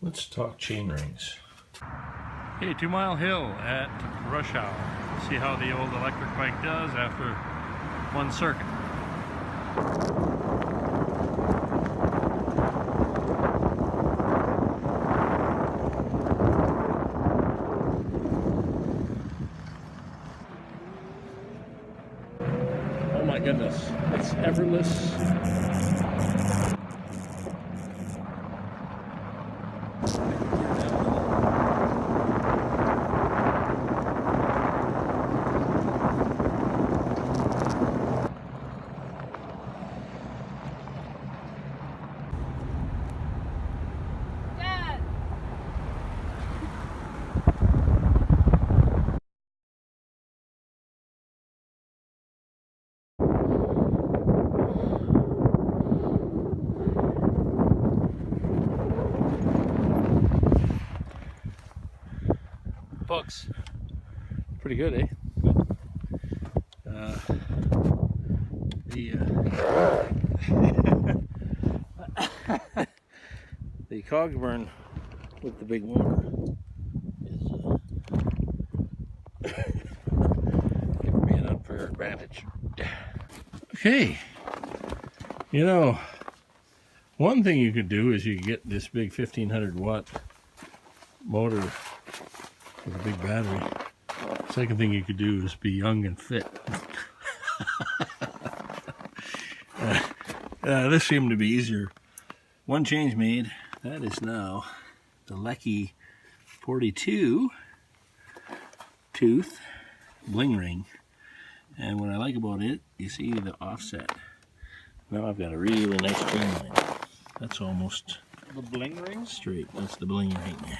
Let's talk chain rings. Okay, 2 Mile Hill at rush hour. See how the old electric bike does after one circuit. Oh my goodness, it's effortless. Folks, pretty good, eh? The Cogburn with the big motor is giving me an unfair advantage. Okay, you know, one thing you could do is you could get this big 1500 watt motor with a big battery. Second thing you could do is be young and fit. This seemed to be easier. One change made. That is now the Lecky 42 tooth Bling Ring. And what I like about it, you see the offset. Now I've got a really nice chain line. That's almost the Bling Ring? Straight. That's the Bling Ring.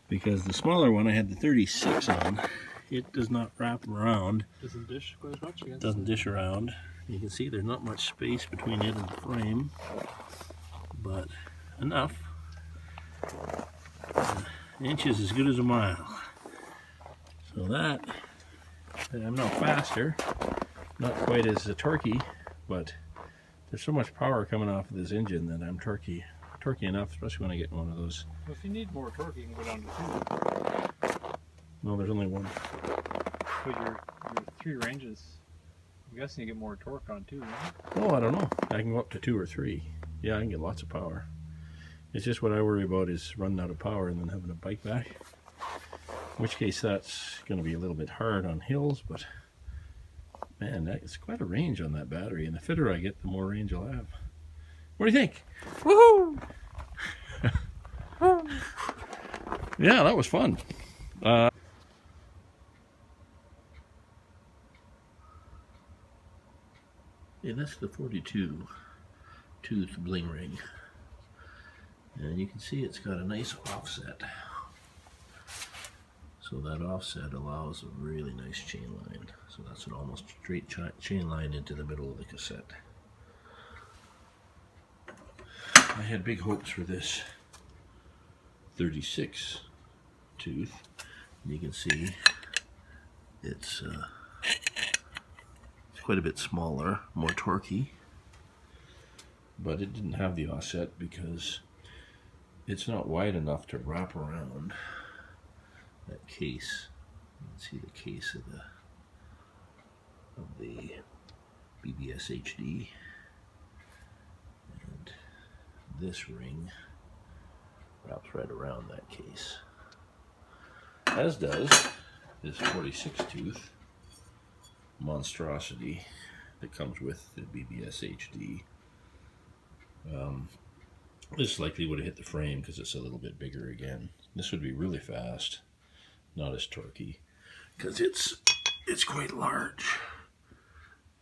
Because the smaller one I had the 36 on, it does not wrap around. Doesn't dish quite as much. It doesn't dish around. You can see there's not much space between it and the frame, but enough. Inches as good as a mile. So that, I'm now faster, not quite as torquey, but there's so much power coming off of this engine that I'm torquey enough, especially when I get one of those. Well, if you need more torque, you can go down to 2. No, there's only one. But your 3 ranges, I'm guessing you get more torque on 2, right? Oh, I don't know. I can go up to 2 or 3. Yeah, I can get lots of power. It's just what I worry about is running out of power and then having a bike back. In which case that's going to be a little bit hard on hills, but man, that's quite a range on that battery. And the fitter I get, the more range I'll have. What do you think? Woohoo! Yeah, that was fun. Yeah, that's the 42 tooth Bling Ring. And you can see it's got a nice offset. So that offset allows a really nice chain line. So that's an almost straight chain line into the middle of the cassette. I had big hopes for this 36 tooth. And you can see it's quite a bit smaller, more torquey, but it didn't have the offset because it's not wide enough to wrap around that case. You can see the case of the BBSHD, and this ring wraps right around that case, as does this 46 tooth monstrosity that comes with the BBSHD. This likely would have hit the frame because it's a little bit bigger again. This would be really fast, not as torquey, because it's quite large.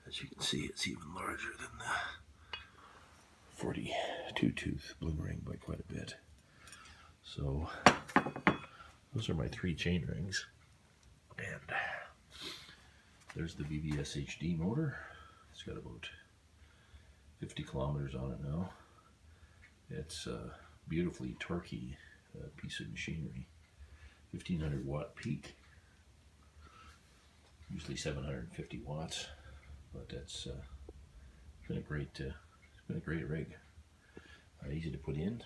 As you can see, it's even larger than the 42 tooth Bling Ring by quite a bit. So those are my 3 chain rings, and there's the BBSHD motor. It's got about 50 kilometers on it now. It's a beautifully torquey piece of machinery. 1500 watt peak, usually 750 watts, but that's been a great rig. Easy to put in,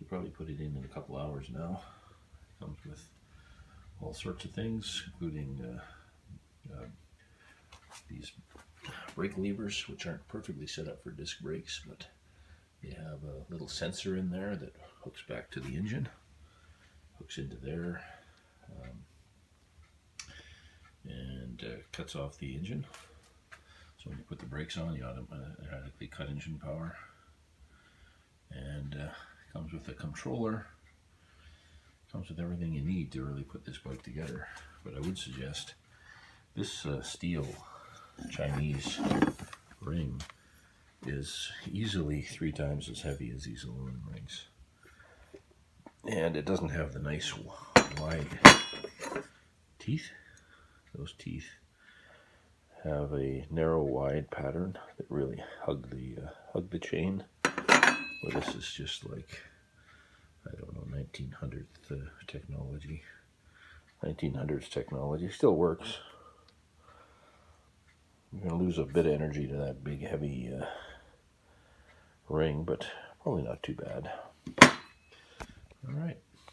Could probably put it in a couple hours now. Comes with all sorts of things, including these brake levers, which aren't perfectly set up for disc brakes, but they have a little sensor in there that hooks back to the engine, hooks into there, and cuts off the engine. So when you put the brakes on, you automatically cut engine power. And comes with a controller. Comes with everything you need to really put this bike together. But I would suggest this steel Chinese ring is easily 3 times as heavy as these aluminum rings. And it doesn't have the nice wide teeth. Those teeth have a narrow wide pattern that really hug the chain. Well, this is just like, I don't know, 1900s technology. 1900s technology. Still works. You're going to lose a bit of energy to that big, heavy ring, but probably not too bad. All right.